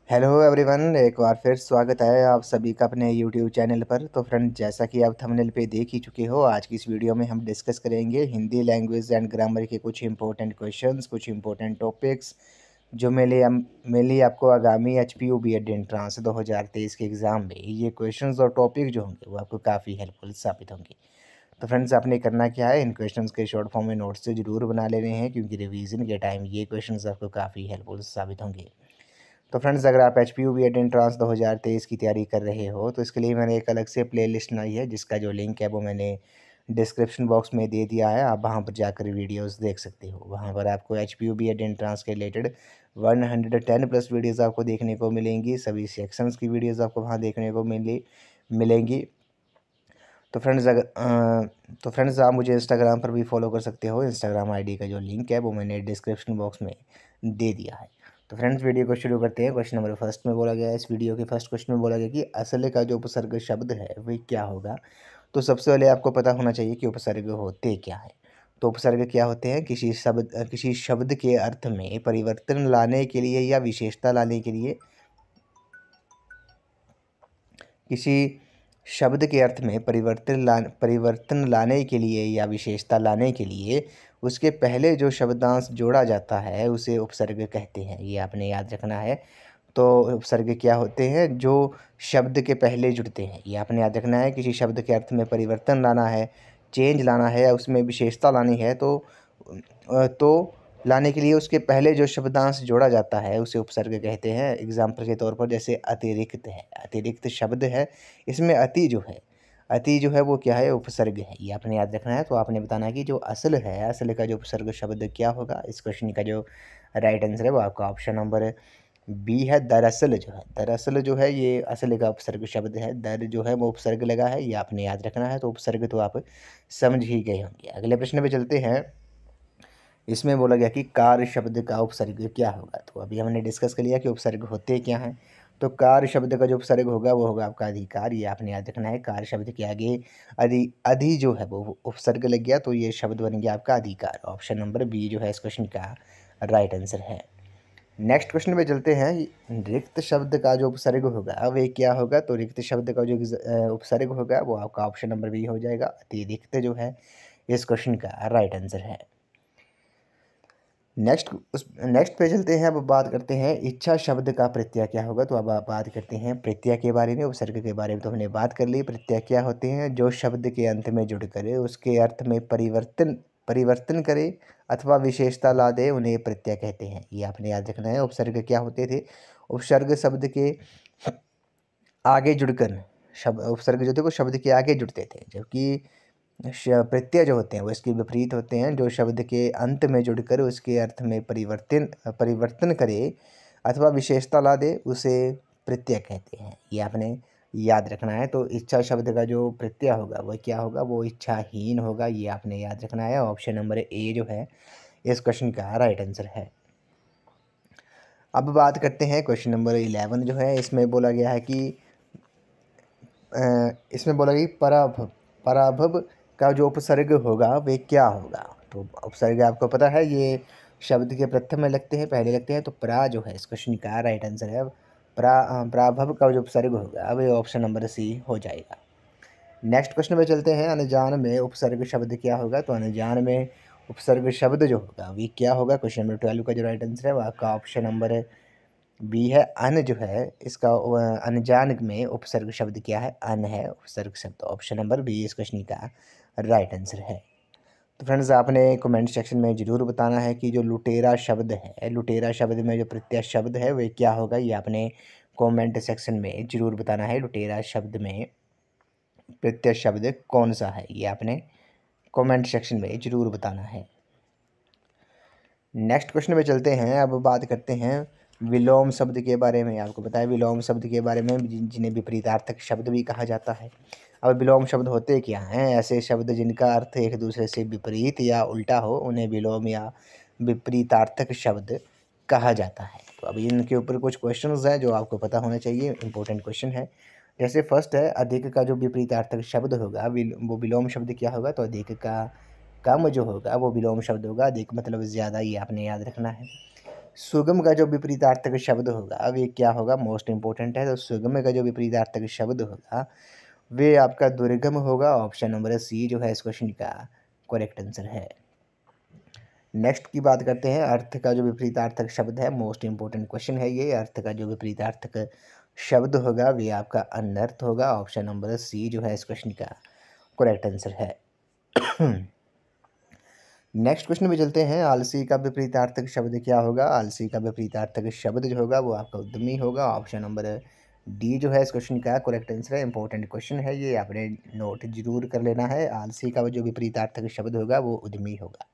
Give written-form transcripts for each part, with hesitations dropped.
Hello everyone, एक बार फिर स्वागत है आप सभी का अपने यूट्यूब चैनल पर। तो फ्रेंड, जैसा कि आप थंबनेल पे देख ही चुके हो, आज की इस वीडियो में हम डिस्कस करेंगे हिंदी लैंग्वेज एंड ग्रामर के कुछ इंपॉर्टेंट क्वेश्चंस, कुछ इंपॉर्टेंट टॉपिक्स जो मेनली आपको आगामी एचपीयू बीएड एंट्रांस 2023 के एग्ज़ाम में ये क्वेश्चंस और टॉपिक जो होंगे वो आपको काफ़ी हेल्पफुल साबित होंगे। तो फ्रेंड्स, आपने करना क्या है, इन क्वेश्चंस के शॉर्ट फॉर्म में नोट्स से ज़रूर बना लेने हैं, क्योंकि रिवीजन के टाइम ये क्वेश्चंस आपको काफ़ी हेल्पफुल साबित होंगे। तो फ्रेंड्स, अगर आप H P U B Ed entrance 2023 की तैयारी कर रहे हो तो इसके लिए मैंने एक अलग से प्लेलिस्ट बनाई है, जिसका जो लिंक है वो मैंने डिस्क्रिप्शन बॉक्स में दे दिया है। आप वहां पर जाकर वीडियोस देख सकते हो। वहां पर आपको H P U B Ed entrance के रिलेटेड 110 प्लस वीडियोस आपको देखने को मिलेंगी। सभी सेक्शंस की वीडियोस आपको वहां देखने को मिलेंगी। तो फ्रेंड्स आप मुझे इंस्टाग्राम पर भी फॉलो कर सकते हो। इंस्टाग्राम आईडी का जो लिंक है वो मैंने डिस्क्रिप्शन बॉक्स में दे दिया है। तो फ्रेंड्स, वीडियो को शुरू करते हैं। क्वेश्चन नंबर फर्स्ट में बोला गया है, इस वीडियो के फर्स्ट क्वेश्चन में बोला गया कि असल का जो उपसर्ग शब्द है वह क्या होगा। तो सबसे पहले आपको पता होना चाहिए कि उपसर्ग होते क्या है। तो उपसर्ग क्या होते हैं? किसी शब्द के अर्थ में परिवर्तन लाने के लिए या विशेषता लाने के लिए, किसी शब्द के अर्थ में परिवर्तन लाने के लिए या विशेषता लाने के लिए उसके पहले जो शब्दांश जोड़ा जाता है उसे उपसर्ग कहते हैं। ये आपने याद रखना है। तो उपसर्ग क्या होते हैं? जो शब्द के पहले जुड़ते हैं। ये आपने याद रखना है। किसी शब्द के अर्थ में परिवर्तन लाना है, चेंज लाना है या उसमें विशेषता लानी है, तो लाने के लिए उसके पहले जो शब्दांश जोड़ा जाता है उसे उपसर्ग कहते हैं। एग्जाम्पल के तौर पर जैसे अतिरिक्त है, अतिरिक्त शब्द है, इसमें अति जो है वो क्या है? उपसर्ग है। ये आपने याद रखना है। तो आपने बताना है कि जो असल है, असल का जो उपसर्ग शब्द क्या होगा। इस क्वेश्चन का जो राइट आंसर है वो आपका ऑप्शन नंबर बी है। दरअसल जो है ये असल का उपसर्ग शब्द है। दर जो है वो उपसर्ग लगा है, ये आपने याद रखना है। तो उपसर्ग तो आप समझ ही गए होंगे। अगले प्रश्न पे चलते हैं। इसमें बोला गया कि कार शब्द का उपसर्ग क्या होगा। तो अभी हमने डिस्कस कर लिया कि उपसर्ग होते क्या हैं। तो कार शब्द का जो उपसर्ग होगा वो होगा आपका अधिकार। ये आपने याद रखना है। कार शब्द के आगे अधि जो है वो उपसर्ग लग गया, तो ये शब्द बन गया आपका अधिकार। ऑप्शन नंबर बी जो है इस क्वेश्चन का राइट आंसर है। नेक्स्ट क्वेश्चन पे चलते हैं। रिक्त शब्द का जो उपसर्ग होगा वे क्या होगा। तो रिक्त शब्द का जो उपसर्ग होगा वो आपका ऑप्शन नंबर बी हो जाएगा। अतिरिक्त जो है इस क्वेश्चन का राइट आंसर है। नेक्स्ट पे चलते हैं। अब बात करते हैं इच्छा शब्द का प्रत्यय क्या होगा। तो अब आप बात करते हैं प्रत्यय के बारे में। उपसर्ग के बारे में तो हमने बात कर ली। प्रत्यय क्या होते हैं? जो शब्द के अंत में जुड़कर उसके अर्थ में परिवर्तन करे अथवा विशेषता ला दे, उन्हें प्रत्यय कहते हैं। ये आपने याद रखना है। उपसर्ग क्या होते थे? उपसर्ग शब्द के आगे जुड़कर, शब्द उपसर्ग जो थे वो शब्द के आगे जुड़ते थे, जबकि प्रत्यय जो होते हैं वो इसके विपरीत होते हैं। जो शब्द के अंत में जुड़कर उसके अर्थ में परिवर्तन करे अथवा विशेषता ला दे, उसे प्रत्यय कहते हैं। ये आपने याद रखना है। तो इच्छा शब्द का जो प्रत्यय होगा वह क्या होगा? वो इच्छाहीन होगा। ये आपने याद रखना है। ऑप्शन नंबर ए जो है इस क्वेश्चन का राइट आंसर है। अब बात करते हैं क्वेश्चन नंबर 11 जो है। इसमें बोला गया है कि इसमें बोला गया कि पराभव का जो उपसर्ग होगा वे क्या होगा। तो उपसर्ग आपको पता है, ये शब्द के प्रथम में लगते हैं, पहले लगते हैं। तो प्रा जो है इस क्वेश्चन का राइट आंसर है। पराभव का जो उपसर्ग होगा वे ऑप्शन नंबर सी हो जाएगा। नेक्स्ट क्वेश्चन पे चलते हैं। अनजान में उपसर्ग शब्द क्या होगा। तो अनजान में उपसर्ग शब्द जो होगा वे क्या होगा। क्वेश्चन नंबर 12 का जो राइट आंसर है वो आपका ऑप्शन नंबर बी है। अन जो है इसका अनजान में उपसर्ग शब्द क्या है? अन है उपसर्ग शब्द। ऑप्शन नंबर बी इस क्वेश्चन का राइट आंसर है। तो फ्रेंड्स, आपने कमेंट सेक्शन में ज़रूर बताना है कि जो लुटेरा शब्द है, लुटेरा शब्द में जो प्रत्यय शब्द है वह क्या होगा। ये आपने कमेंट सेक्शन में ज़रूर बताना है। लुटेरा शब्द में प्रत्यय शब्द कौन सा है, ये आपने कमेंट सेक्शन में ज़रूर बताना है। नेक्स्ट क्वेश्चन पे चलते हैं। अब बात करते हैं विलोम शब्द के बारे में। आपको पता है विलोम शब्द के बारे में, जिन्हें विपरीतार्थक शब्द भी कहा जाता है। अब विलोम शब्द होते क्या हैं? ऐसे शब्द जिनका अर्थ एक दूसरे से विपरीत या उल्टा हो उन्हें विलोम या विपरीतार्थक शब्द कहा जाता है। तो अभी इनके ऊपर कुछ क्वेश्चंस हैं जो आपको पता होना चाहिए। इंपॉर्टेंट क्वेश्चन है। जैसे फर्स्ट है, अधिक का जो विपरीतार्थक शब्द होगा वो विलोम शब्द क्या होगा। तो अधिक का कम जो होगा वो विलोम शब्द होगा। अधिक मतलब ज़्यादा, ये आपने याद रखना है। सुगम का जो विपरीतार्थक शब्द होगा अब ये क्या होगा, मोस्ट इंपॉर्टेंट है। तो सुगम का जो विपरीतार्थक शब्द होगा वे आपका दुर्गम होगा। ऑप्शन नंबर सी जो है इस क्वेश्चन का करेक्ट आंसर है। नेक्स्ट की बात करते हैं, अर्थ का जो विपरीतार्थक शब्द है, मोस्ट इंपॉर्टेंट क्वेश्चन है ये। अर्थ का जो विपरीतार्थक शब्द होगा वे आपका अनर्थ होगा। ऑप्शन नंबर सी जो है इस क्वेश्चन का करेक्ट आंसर है। नेक्स्ट क्वेश्चन में चलते हैं, आलसी का विपरीतार्थक शब्द क्या होगा। आलसी का विपरीतार्थक शब्द जो होगा वो आपका उद्यमी होगा। ऑप्शन नंबर डी जो है इस क्वेश्चन का करेक्ट आंसर है। इंपॉर्टेंट क्वेश्चन है ये, आपने नोट जरूर कर लेना है। आलसी का जो विपरीतार्थक शब्द होगा वो उद्यमी होगा।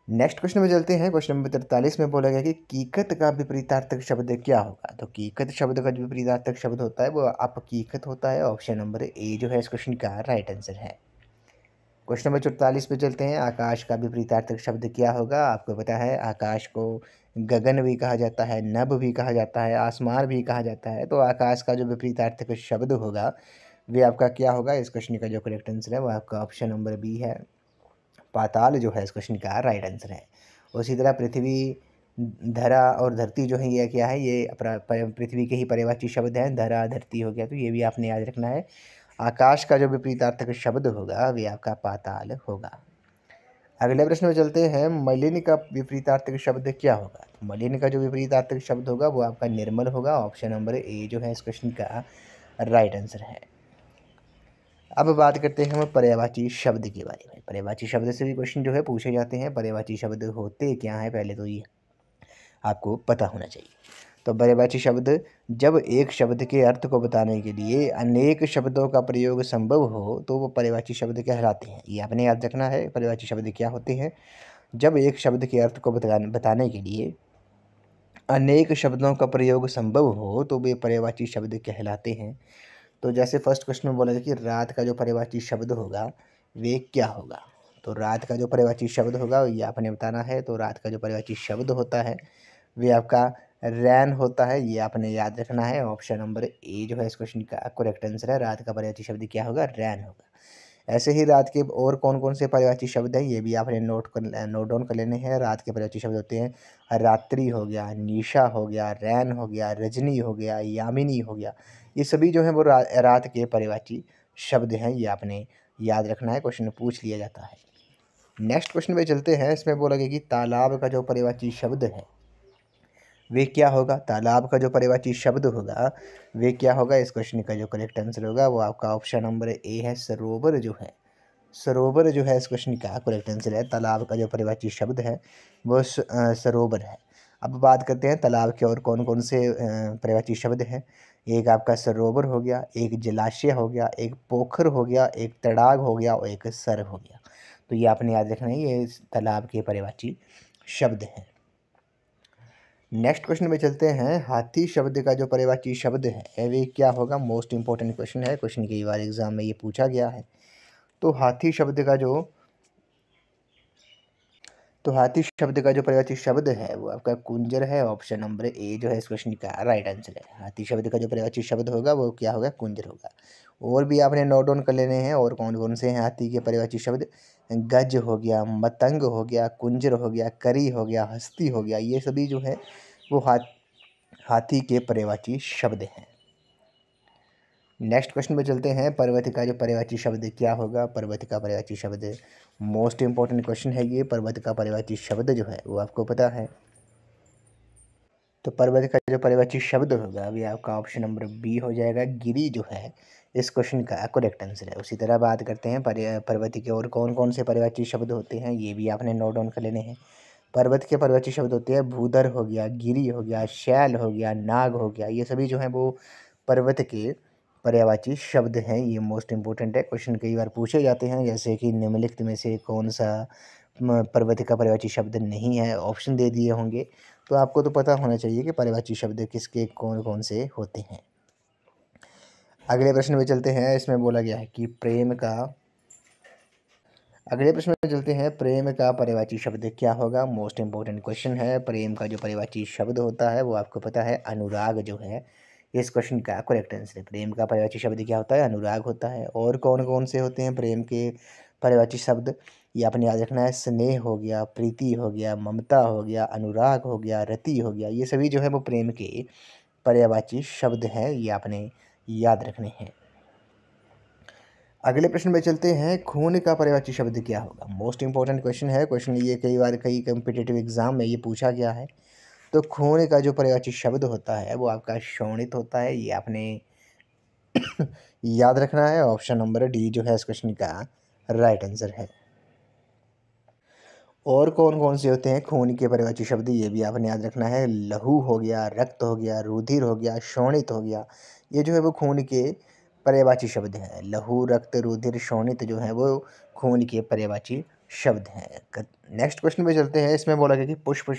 नेक्स्ट क्वेश्चन में चलते हैं, क्वेश्चन नंबर 43 में बोला गया कि कीकत का विपरीतार्थक शब्द क्या होगा। तो कीकत शब्द का जो विपरीतार्थक शब्द होता है वो अपकीकत होता है। ऑप्शन नंबर ए जो है इस क्वेश्चन का राइट आंसर है। क्वेश्चन नंबर 44 पे चलते हैं, आकाश का विपरीतार्थक शब्द क्या होगा। आपको पता है आकाश को गगन भी कहा जाता है, नभ भी कहा जाता है, आसमान भी कहा जाता है। तो आकाश का जो विपरीतार्थक शब्द होगा वे आपका क्या होगा। इस क्वेश्चन का जो करेक्ट आंसर है वो आपका ऑप्शन नंबर बी है, पाताल जो है इस क्वेश्चन का राइट आंसर है। उसी तरह पृथ्वी, धरा और धरती जो है ये क्या है, ये पृथ्वी के ही पर्यायवाची शब्द हैं। धरा धरती हो गया, तो ये भी आपने याद रखना है। आकाश का जो विपरीतार्थक शब्द होगा वे आपका पाताल होगा। अगले प्रश्न में चलते हैं, मलिन का विपरीतार्थक शब्द क्या होगा। मलिन का जो विपरीतार्थक शब्द होगा वो आपका निर्मल होगा। ऑप्शन नंबर ए जो है इस क्वेश्चन का राइट आंसर है। अब बात करते हैं हम पर्यायवाची शब्द के बारे में। पर्यायवाची शब्द से भी क्वेश्चन जो है पूछे जाते हैं। पर्यायवाची शब्द होते क्या हैं पहले तो ये आपको पता होना चाहिए। तो पर्यायवाची शब्द जब एक शब्द के अर्थ को बताने के लिए अनेक शब्दों का प्रयोग संभव हो तो वो पर्यायवाची शब्द कहलाते हैं। ये आपने याद रखना है। पर्यायवाची शब्द क्या होते हैं, जब एक शब्द के अर्थ को बताने के लिए अनेक शब्दों का प्रयोग संभव हो तो वे पर्यायवाची शब्द कहलाते हैं। तो जैसे फर्स्ट क्वेश्चन में बोला जाए कि रात का जो पर्यायवाची शब्द होगा वे क्या होगा। तो रात का जो पर्यायवाची शब्द होगा ये आपने बताना है। तो रात का जो पर्यायवाची शब्द होता है वे आपका रैन होता है, ये आपने याद रखना है। ऑप्शन नंबर ए जो है इस क्वेश्चन का करेक्ट आंसर है। रात का पर्यायवाची शब्द क्या होगा, रैन होगा। ऐसे ही रात के और कौन कौन से पर्यायवाची शब्द हैं ये भी आपने नोट डाउन कर लेने हैं। रात के पर्यायवाची शब्द होते हैं रात्रि हो गया, निशा हो गया, रैन हो गया, रजनी हो गया, यामिनी हो गया। ये सभी जो है वो रात के पर्यायवाची शब्द हैं, ये आपने याद रखना है, क्वेश्चन में पूछ लिया जाता है। नेक्स्ट क्वेश्चन पे चलते हैं, इसमें बोला गया कि तालाब का जो पर्यायवाची शब्द है वे क्या होगा। तालाब का जो पर्यायवाची शब्द होगा वे क्या होगा। इस क्वेश्चन का जो करेक्ट आंसर होगा वो आपका ऑप्शन नंबर ए है, सरोवर जो है। सरोवर जो है इस क्वेश्चन का करेक्ट आंसर है। तालाब का जो पर्यायवाची शब्द है वो सरोवर है। अब बात करते हैं तालाब के और कौन कौन से पर्यायवाची शब्द हैं। एक आपका सरोवर हो गया, एक जलाशय हो गया, एक पोखर हो गया, एक तड़ाग हो गया और एक सर हो गया। तो ये आपने याद रखना है, ये तालाब के पर्यायवाची शब्द हैं। नेक्स्ट क्वेश्चन में चलते हैं, हाथी शब्द का जो पर्यायवाची शब्द है वे क्या होगा। मोस्ट इंपॉर्टेंट क्वेश्चन है, क्वेश्चन कई बार एग्जाम में ये पूछा गया है। तो हाथी शब्द का जो पर्यायवाची शब्द है वो आपका कुंजर है। ऑप्शन नंबर ए जो है इस क्वेश्चन का राइट आंसर है। हाथी शब्द का जो पर्यायवाची शब्द होगा वो क्या होगा, कुंजर होगा। और भी आपने नोट डाउन कर लेने हैं, और कौन कौन से हैं हाथी के पर्यायवाची शब्द। गज हो गया, मतंग हो गया, कुंजर हो गया, करी हो गया, हस्ती हो गया। ये सभी जो है वो हाथी के पर्यायवाची शब्द हैं। नेक्स्ट क्वेश्चन पे चलते हैं, पर्वत का जो पर्यायवाची शब्द क्या होगा। पर्वत का पर्यायवाची शब्द मोस्ट इंपॉर्टेंट क्वेश्चन है ये। पर्वत का पर्यायवाची शब्द जो है वो आपको पता है। तो पर्वत का जो पर्यायवाची शब्द होगा अभी आपका ऑप्शन नंबर बी हो जाएगा, गिरी जो है इस क्वेश्चन का करेक्ट आंसर है। उसी तरह बात करते हैं पर्वत के और कौन कौन से पर्यायवाची शब्द होते हैं, ये भी आपने नोट डाउन कर लेने हैं। पर्वत के पर्यायवाची शब्द होते हैं भूधर हो गया, गिरी हो गया, शैल हो गया, नाग हो गया। ये सभी जो हैं वो पर्वत के पर्यायवाची शब्द हैं। ये मोस्ट इंपॉर्टेंट है, क्वेश्चन कई बार पूछे जाते हैं, जैसे कि निम्नलिखित में से कौन सा पर्वत का पर्यायवाची शब्द नहीं है। ऑप्शन दे दिए होंगे, तो आपको तो पता होना चाहिए कि पर्यायवाची शब्द किसके कौन कौन से होते हैं। अगले प्रश्न में चलते हैं, इसमें बोला गया है कि अगले प्रश्न में चलते हैं, प्रेम का पर्यायवाची शब्द क्या होगा। मोस्ट इंपॉर्टेंट क्वेश्चन है। प्रेम का जो पर्यायवाची शब्द होता है वो आपको पता है, अनुराग जो है इस क्वेश्चन का करेक्ट आंसर है। प्रेम का पर्यायवाची शब्द क्या होता है, अनुराग होता है। और कौन कौन से होते हैं प्रेम के पर्यायवाची शब्द। ये आपने याद रखना है। स्नेह हो गया, प्रीति हो गया, ममता हो गया, अनुराग हो गया, रति हो गया, ये सभी जो है वो प्रेम के पर्यायवाची शब्द हैं, ये आपने याद रखने हैं। अगले प्रश्न में चलते हैं। खून का पर्यायवाची शब्द क्या होगा? मोस्ट इंपॉर्टेंट क्वेश्चन है। क्वेश्चन ये कई बार कई कम्पिटिटिव एग्जाम में ये पूछा गया है। तो खून का जो पर्यायवाची शब्द होता है वो आपका शोणित होता है, ये आपने याद रखना है। ऑप्शन नंबर डी जो है इस क्वेश्चन का राइट आंसर है। और कौन कौन से होते हैं खून के पर्यायवाची शब्द, ये भी आपने याद रखना है। लहू हो गया, रक्त हो गया, रुधिर हो गया, शोणित हो गया, ये जो है वो खून के पर्यायवाची शब्द हैं। लहू, रक्त, रुधिर, शोणित जो है वो खून के पर्यायवाची शब्द हैं। नेक्स्ट क्वेश्चन पे चलते हैं। इसमें बोला गया कि पुष्प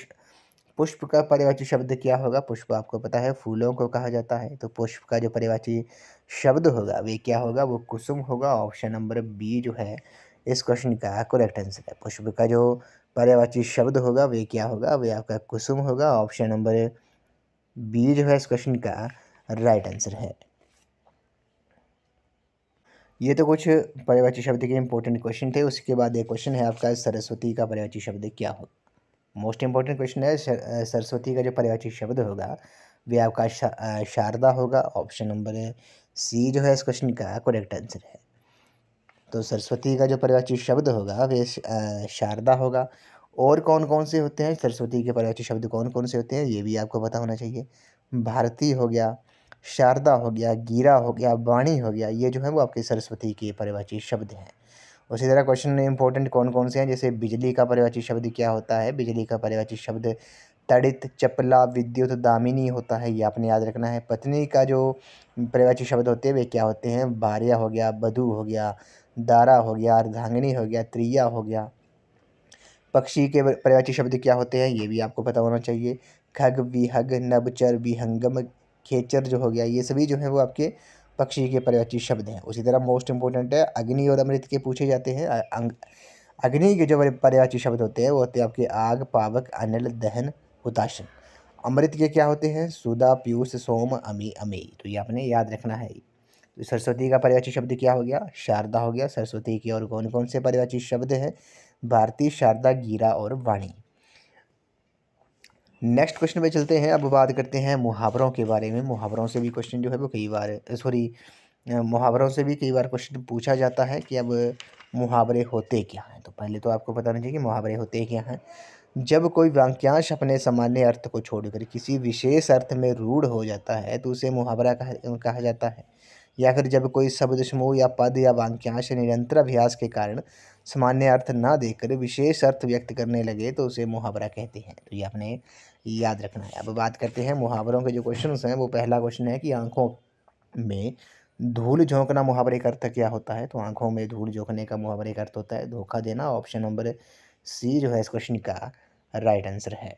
पुष्प का पर्यायवाची शब्द क्या होगा? पुष्प आपको पता है फूलों को कहा जाता है, तो पुष्प का जो पर्यायवाची शब्द होगा वे क्या होगा? वो कुसुम होगा। ऑप्शन नंबर बी जो है इस क्वेश्चन का करेक्ट आंसर है। पुष्प का जो पर्यायवाची शब्द होगा वे क्या होगा? वे आपका कुसुम होगा। ऑप्शन नंबर बी जो है इस क्वेश्चन का राइट आंसर है। ये तो कुछ पर्यायवाची शब्द के इंपॉर्टेंट क्वेश्चन थे। उसके बाद एक क्वेश्चन है आपका, सरस्वती का पर्यायवाची शब्द क्या होगा? मोस्ट इंपॉर्टेंट क्वेश्चन है। सरस्वती का जो पर्यायवाची शब्द होगा वे आपका शारदा होगा। ऑप्शन नंबर सी जो है इस क्वेश्चन का करेक्ट आंसर है। तो सरस्वती का जो पर्यायवाची शब्द होगा वे शारदा होगा। और कौन कौन से होते हैं सरस्वती के पर्यायवाची शब्द, कौन कौन से होते हैं ये भी आपको पता होना चाहिए। भारती हो गया, शारदा हो गया, गीरा हो गया, वाणी हो गया, ये जो है वो आपके सरस्वती के पर्यायवाची शब्द हैं। उसी तरह क्वेश्चन में इंपॉर्टेंट कौन कौन से हैं, जैसे बिजली का पर्यायवाची शब्द क्या होता है? बिजली का पर्यायवाची शब्द तड़ित, चपला, विद्युत, दामिनी होता है, ये आपने याद रखना है। पत्नी का जो पर्यायवाची शब्द होते हैं वे क्या होते हैं? भार्या हो गया, बधू हो गया, दारा हो गया, अर्धांगिनी हो गया, त्रिया हो गया। पक्षी के पर्यायवाची शब्द क्या होते हैं ये भी आपको पता होना चाहिए। खग, विहग, नभचर, विहंगम, खेचर जो हो गया, ये सभी जो है वो आपके पक्षी के पर्यायवाची शब्द हैं। उसी तरह मोस्ट इंपॉर्टेंट है, अग्नि और अमृत के पूछे जाते हैं। अग्नि के जो पर्यायवाची शब्द होते हैं वो होते हैं आपके आग, पावक, अनिल, दहन, हुताशन। अमृत के क्या होते हैं? सुधा, पीयूष, सोम, अमी, अमेय, तो ये आपने याद रखना है। तो सरस्वती का पर्यायवाची शब्द क्या हो गया? शारदा हो गया। सरस्वती के और कौन कौन से पर्यायवाची शब्द हैं? भारती, शारदा, गीरा और वाणी। नेक्स्ट क्वेश्चन पे चलते हैं। अब बात करते हैं मुहावरों के बारे में। मुहावरों से भी क्वेश्चन जो है वो कई बार मुहावरों से भी कई बार क्वेश्चन पूछा जाता है कि अब मुहावरे होते क्या हैं। तो पहले तो आपको पता नहीं चाहिए कि मुहावरे होते क्या हैं। जब कोई वाक्यांश अपने सामान्य अर्थ को छोड़कर किसी विशेष अर्थ में रूढ़ हो जाता है तो उसे मुहावरा कहा जाता है। या फिर जब कोई शब्द समूह या पद या वाक्यांश निरंतर अभ्यास के कारण सामान्य अर्थ ना देकर विशेष अर्थ व्यक्त करने लगे तो उसे मुहावरा कहते हैं। तो ये आपने याद रखना है। अब बात करते हैं मुहावरों के जो क्वेश्चन हैं। वो पहला क्वेश्चन है कि आंखों में धूल झोंकना मुहावरे का अर्थ क्या होता है? तो आंखों में धूल झोंकने का मुहावरे का अर्थ होता है धोखा देना। ऑप्शन नंबर सी जो है इस क्वेश्चन का राइट आंसर है।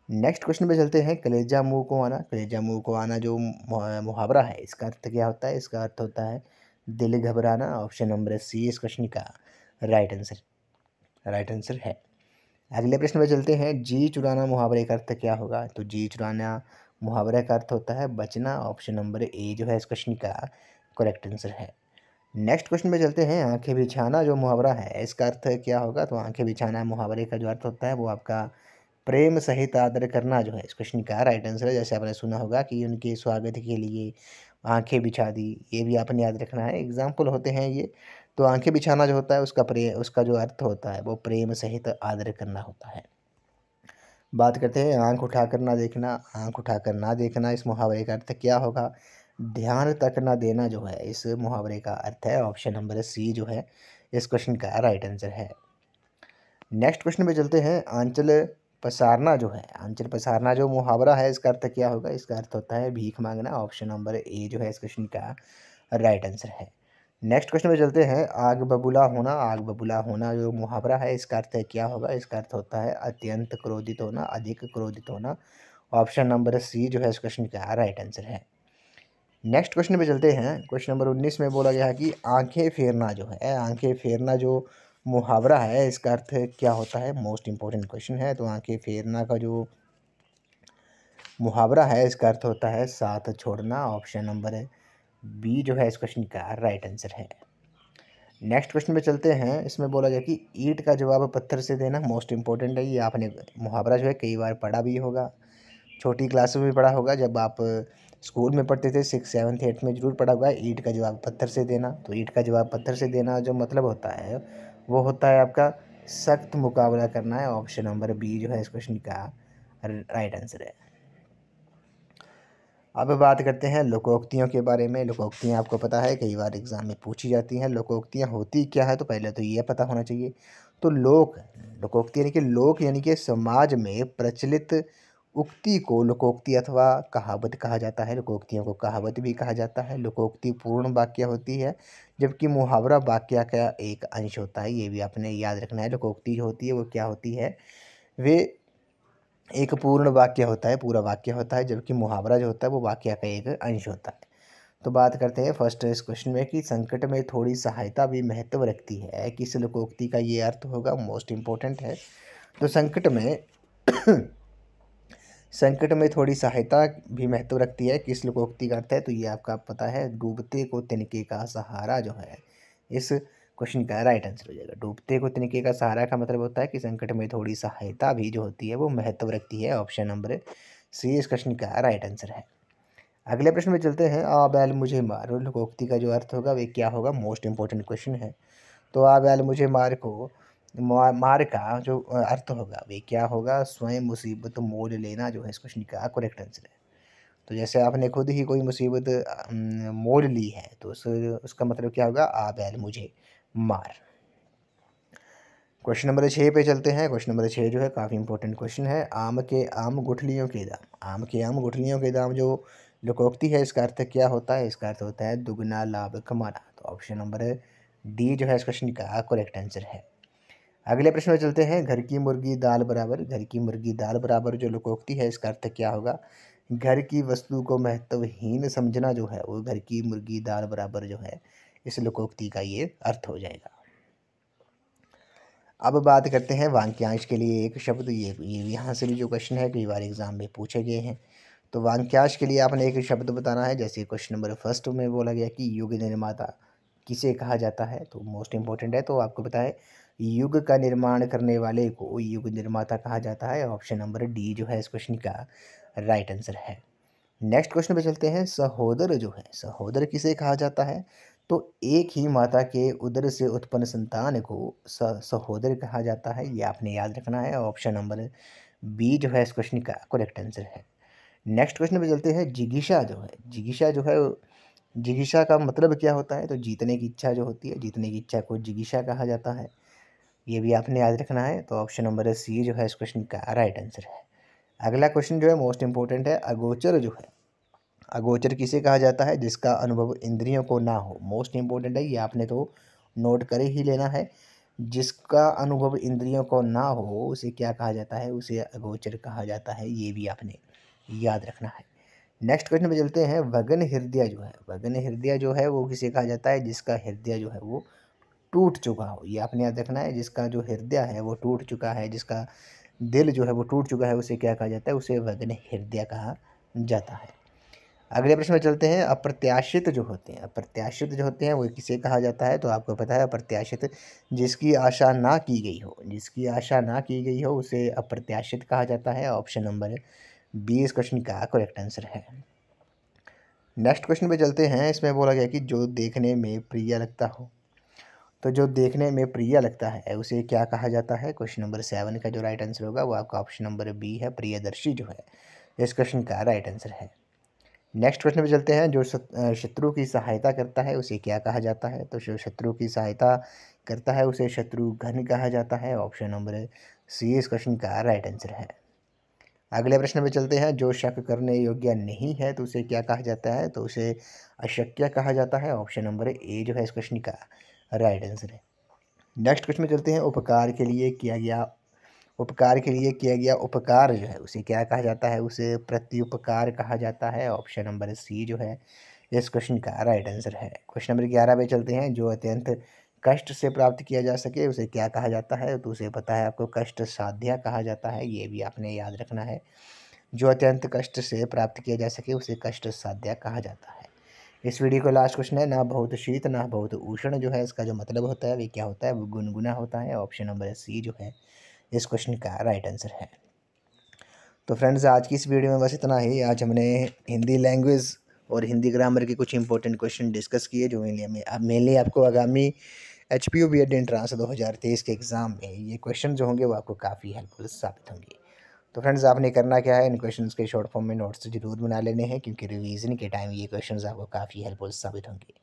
नेक्स्ट क्वेश्चन पे चलते हैं। कलेजा मुंह को आना। कलेजा मुंह को आना जो मुहावरा है इसका अर्थ क्या होता है? इसका अर्थ होता है दिल घबराना। ऑप्शन नंबर सी इस क्वेश्चन का राइट आंसर है। अगले प्रश्न पे चलते हैं। जी चुराना मुहावरे का अर्थ क्या होगा? तो जी चुराना मुहावरे का अर्थ होता है बचना। ऑप्शन नंबर ए जो है इस क्वेश्चन का करेक्ट आंसर है। नेक्स्ट क्वेश्चन पे चलते हैं। आंखें बिछाना जो मुहावरा है इसका अर्थ क्या होगा? तो आंखें बिछाना मुहावरे का जो अर्थ होता है वो आपका प्रेम सहित आदर करना जो है इस क्वेश्चन का राइट आंसर है। जैसे आपने सुना होगा कि उनके स्वागत के लिए आंखें बिछा दी, ये भी आपने याद रखना है। एग्जाम्पल होते हैं ये। तो आंखें बिछाना जो होता है उसका जो अर्थ होता है वो प्रेम सहित आदर करना होता है। बात करते हैं आंख उठाकर ना देखना। आंख उठाकर ना देखना इस मुहावरे का अर्थ क्या होगा? ध्यान तक ना देना जो है इस मुहावरे का अर्थ है। ऑप्शन नंबर सी जो है इस क्वेश्चन का राइट आंसर है। नेक्स्ट क्वेश्चन पे चलते हैं। आंचल पसारना जो है, आंचल पसारना जो मुहावरा है इसका अर्थ क्या होगा? इसका अर्थ होता है भीख मांगना। ऑप्शन नंबर ए जो है इस क्वेश्चन का राइट आंसर है। नेक्स्ट क्वेश्चन पे चलते हैं। आग बबूला होना। आग बबूला होना जो मुहावरा है इसका अर्थ क्या होगा? इसका अर्थ होता है अत्यंत क्रोधित होना, अधिक क्रोधित होना। ऑप्शन नंबर सी जो है इस क्वेश्चन का राइट आंसर है। नेक्स्ट क्वेश्चन पे चलते हैं। क्वेश्चन नंबर 19 में बोला गया है कि आंखें फेरना जो है, आंखें फेरना जो मुहावरा है इसका अर्थ क्या होता है? मोस्ट इंपॉर्टेंट क्वेश्चन है। तो आंखें फेरना का जो मुहावरा है इसका अर्थ होता है साथ छोड़ना। ऑप्शन नंबर बी जो है इस क्वेश्चन का राइट आंसर है। नेक्स्ट क्वेश्चन पे चलते हैं। इसमें बोला गया कि ईंट का जवाब पत्थर से देना मोस्ट इंपॉर्टेंट है। ये आपने मुहावरा जो है कई बार पढ़ा भी होगा, छोटी क्लास में भी पढ़ा होगा, जब आप स्कूल में पढ़ते थे 6, 7, 8 में ज़रूर पढ़ा हुआ है, ईंट का जवाब पत्थर से देना। तो ईंट का जवाब पत्थर से देना जो मतलब होता है वो होता है आपका सख्त मुकाबला करना है। ऑप्शन नंबर बी जो है इस क्वेश्चन का राइट आंसर है। अब बात करते हैं लोकोक्तियों के बारे में। लोकोक्तियाँ आपको पता है कई बार एग्जाम में पूछी जाती हैं। लोकोक्तियाँ होती क्या है, तो पहले तो ये पता होना चाहिए। तो लोकोक्ति यानी कि लोक यानी कि समाज में प्रचलित उक्ति को लोकोक्ति अथवा कहावत कहा जाता है। लोकोक्तियों को कहावत भी कहा जाता है। लोकोक्ति पूर्ण वाक्य होती है, जबकि मुहावरा वाक्य का एक अंश होता है। ये भी आपने याद रखना है। लोकोक्ति जो होती है वो क्या होती है, वे एक पूर्ण वाक्य होता है, पूरा वाक्य होता है, जबकि मुहावरा जो होता है वो वाक्य का एक अंश होता है। तो बात करते हैं फर्स्ट इस क्वेश्चन में कि संकट में थोड़ी सहायता भी महत्व रखती है। किस लोकोक्ति का ये अर्थ होगा, मोस्ट इम्पोर्टेंट है। तो संकट में संकट में थोड़ी सहायता भी महत्व रखती है, किस लोकोक्ति का अर्थ है, तो ये आपका पता है डूबते को तिनके का सहारा जो है इस क्वेश्चन का राइट आंसर हो जाएगा। डूबते को तिनके का सहारा का मतलब होता है कि संकट में थोड़ी सहायता भी जो होती है वो महत्व रखती है। ऑप्शन नंबर सी इस क्वेश्चन का राइट आंसर है। अगले प्रश्न में चलते हैं। आ बैल मुझे मारो लोकोक्ति का जो अर्थ होगा वे क्या होगा, मोस्ट इंपॉर्टेंट क्वेश्चन है। तो आ बैल मुझे मार को मार का जो अर्थ होगा वे क्या होगा, स्वयं मुसीबत मोल लेना जो है इस क्वेश्चन का करेक्ट आंसर है। तो जैसे आपने खुद ही कोई मुसीबत मोल ली है तो उसका मतलब क्या होगा, आ बैल मुझे मार। क्वेश्चन नंबर 6 पे चलते हैं। क्वेश्चन नंबर 6 जो है काफ़ी इंपॉर्टेंट क्वेश्चन है। आम के आम गुठलियों के दाम, आम के आम गुठलियों के दाम जो लोकोक्ति है इसका अर्थ क्या होता है, इसका अर्थ होता है दुगना लाभ कमाना। तो ऑप्शन नंबर डी जो है इस क्वेश्चन का करेक्ट आंसर है। अगले प्रश्न में चलते हैं। घर की मुर्गी दाल बराबर, घर की मुर्गी दाल बराबर जो लोकोक्ति है इसका अर्थ क्या होगा, घर की वस्तु को महत्वहीन समझना जो है वो घर की मुर्गी दाल बराबर जो है इस लोकोक्ति का ये अर्थ हो जाएगा। अब बात करते हैं वाक्यांश के लिए एक शब्द। ये यहाँ से भी जो क्वेश्चन है कई बार एग्जाम में पूछे गए हैं। तो वाक्यांश के लिए आपने एक शब्द बताना है। जैसे क्वेश्चन नंबर फर्स्ट में बोला गया कि युग निर्माता किसे कहा जाता है, तो मोस्ट इंपॉर्टेंट है। तो आपको पता है युग का निर्माण करने वाले को युग निर्माता कहा जाता है। ऑप्शन नंबर डी जो है इस क्वेश्चन का राइट आंसर है। नेक्स्ट क्वेश्चन पे चलते हैं। सहोदर जो है, सहोदर किसे कहा जाता है, तो एक ही माता के उदर से उत्पन्न संतान को सहोदर कहा जाता है। ये आपने याद रखना है। ऑप्शन नंबर बी जो है इस क्वेश्चन का करेक्ट आंसर है। नेक्स्ट क्वेश्चन पे चलते हैं। जिगीषा जो है, जिगीषा जो है, जिगीषा का मतलब क्या होता है, तो जीतने की इच्छा जो होती है, जीतने की इच्छा को जिगीषा कहा जाता है। ये भी आपने याद रखना है। तो ऑप्शन नंबर सी जो है इस क्वेश्चन का राइट आंसर है। अगला क्वेश्चन जो है मोस्ट इंपॉर्टेंट है। अगोचर जो है, अगोचर किसे कहा जाता है, जिसका अनुभव इंद्रियों को ना हो। मोस्ट इंपॉर्टेंट है, ये आपने तो नोट कर ही लेना है। जिसका अनुभव इंद्रियों को ना हो उसे क्या कहा जाता है, उसे अगोचर कहा जाता है। ये भी आपने याद रखना है। नेक्स्ट क्वेश्चन पे चलते हैं। भगन हृदय जो है, भगन हृदय जो है वो किसे कहा जाता है, जिसका हृदय जो है वो टूट चुका हो। ये आपने याद रखना है। जिसका जो हृदय है वो टूट चुका है, जिसका दिल जो है वो टूट चुका है, उसे क्या कहा जाता है, उसे भगन हृदय कहा जाता है। अगले प्रश्न में चलते हैं। अप्रत्याशित जो होते हैं, अप्रत्याशित जो होते हैं वो किसे कहा जाता है, तो आपको पता है अप्रत्याशित जिसकी आशा ना की गई हो, जिसकी आशा ना की गई हो उसे अप्रत्याशित कहा जाता है। ऑप्शन नंबर बी इस क्वेश्चन का करेक्ट आंसर है। नेक्स्ट क्वेश्चन पे चलते हैं। इसमें बोला गया कि जो देखने में प्रिय लगता हो, तो जो देखने में प्रिय लगता है उसे क्या कहा जाता है। क्वेश्चन नंबर 7 का जो राइट आंसर होगा वो आपका ऑप्शन नंबर बी है, प्रियदर्शी जो है इस क्वेश्चन का राइट आंसर है। नेक्स्ट क्वेश्चन पे चलते हैं। जो शत्रु की सहायता करता है उसे क्या कहा जाता है, तो जो शत्रु की सहायता करता है उसे शत्रुघ्न कहा जाता है। ऑप्शन नंबर सी इस क्वेश्चन का राइट आंसर है। अगले प्रश्न पे चलते हैं। जो शक करने योग्य नहीं है तो उसे क्या कहा जाता है, तो उसे अशक्य कहा जाता है। ऑप्शन नंबर ए जो है इस क्वेश्चन का राइट आंसर है। नेक्स्ट क्वेश्चन में चलते हैं। उपकार के लिए किया गया उपकार जो है उसे क्या कहा जाता है, उसे प्रत्युपकार कहा जाता है। ऑप्शन नंबर सी जो है इस क्वेश्चन का राइट आंसर है। क्वेश्चन नंबर 11 पे चलते हैं। जो अत्यंत कष्ट से प्राप्त किया जा सके उसे क्या कहा जाता है, तो उसे पता है आपको कष्ट साध्य कहा जाता है। ये भी आपने याद रखना है। जो अत्यंत कष्ट से प्राप्त किया जा सके उसे कष्ट साध्य कहा जाता है। इस वीडियो का लास्ट क्वेश्चन है, ना बहुत शीत ना बहुत उष्ण जो है इसका जो मतलब होता है वो क्या होता है? वो गुनगुना होता है। ऑप्शन नंबर सी जो है इस क्वेश्चन का राइट आंसर है। तो फ्रेंड्स आज की इस वीडियो में बस इतना ही। आज हमने हिंदी लैंग्वेज और हिंदी ग्रामर के कुछ इंपॉर्टेंट क्वेश्चन डिस्कस किए जो मेनली आपको आगामी HPU B.Ed एंट्रांस 2023 के एग्ज़ाम में ये क्वेश्चन जो होंगे वो आपको काफ़ी हेल्पफुल साबित होंगे। तो फ्रेंड्स आपने करना क्या है, इन क्वेश्चंस के शॉर्ट फॉर्म में नोट्स ज़रूर बना लेने हैं क्योंकि रिवीजन के टाइम ये क्वेश्चंस आपको काफ़ी हेल्पफुल साबित होंगे।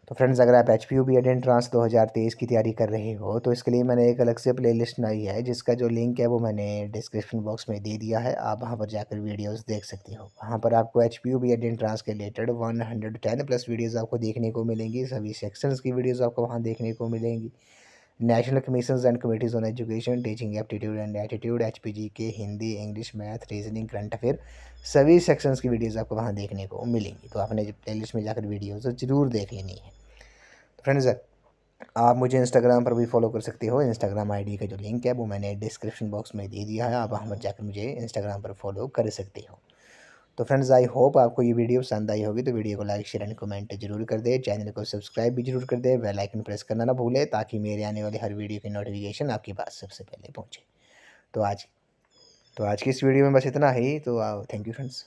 तो फ्रेंड्स अगर आप HPU B.Ed एंट्रांस 2023 की तैयारी कर रहे हो तो इसके लिए मैंने एक अलग से प्लेलिस्ट बनाई है जिसका जो लिंक है वो मैंने डिस्क्रिप्शन बॉक्स में दे दिया है। आप वहां पर जाकर वीडियोस देख सकते हो। वहां पर आपको HPU B.Ed एंट्रांस के रिलेटेड 110 प्लस वीडियोस आपको देखने को मिलेंगी। सभी सेक्शंस की वीडियोस आपको वहाँ देखने को मिलेंगी। National commissions and committees on education, teaching aptitude and attitude, HPG के Hindi, English, math, reasoning, current affair सभी सेक्शंस की वीडियोस आपको वहाँ देखने को मिलेंगी। तो आपने प्लेलिस्ट में जाकर वीडियोस ज़रूर देख लेनी है। तो फ्रेंड्स आप मुझे इंस्टाग्राम पर भी फॉलो कर सकते हो। इंस्टाग्राम आईडी का जो लिंक है वो मैंने डिस्क्रिप्शन बॉक्स में दे दिया है। आप वहाँ पर जाकर मुझे इंस्टाग्राम पर फॉलो कर सकते हो। तो फ्रेंड्स आई होप आपको ये वीडियो पसंद आई होगी। तो वीडियो को लाइक शेयर एंड कमेंट जरूर कर दे। चैनल को सब्सक्राइब भी जरूर कर दे। बेल आइकन प्रेस करना ना भूले ताकि मेरे आने वाली हर वीडियो की नोटिफिकेशन आपके पास सबसे पहले पहुँचे। तो आज की इस वीडियो में बस इतना ही। तो थैंक यू फ्रेंड्स।